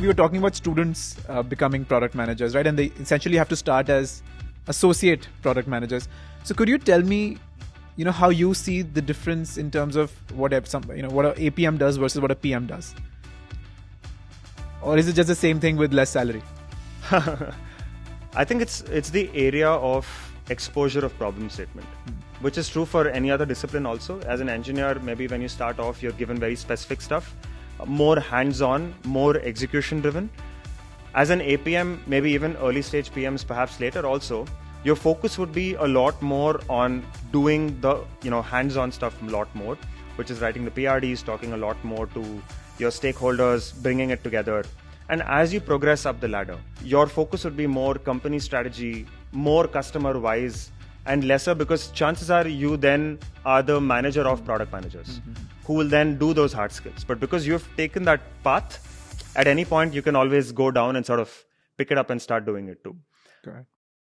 we were talking about students becoming product managers, right? And they essentially have to start as associate product managers. So could you tell me, how you see the difference in terms of what an APM does versus what a PM does? Or is it just the same thing with less salary? I think it's the area of exposure of problem statement, which is true for any other discipline also. As an engineer, maybe when you start off, you're given very specific stuff, more hands-on, more execution-driven. As an APM, maybe even early stage PMs, perhaps later also, your focus would be a lot more on doing the hands-on stuff a lot more, which is writing the PRDs, talking a lot more to your stakeholders, bringing it together. And as you progress up the ladder, your focus would be more company strategy, more customer-wise, and lesser, because chances are you then are the manager of product managers who will then do those hard skills. But because you've taken that path, at any point you can always go down and sort of pick it up and start doing it too. Correct.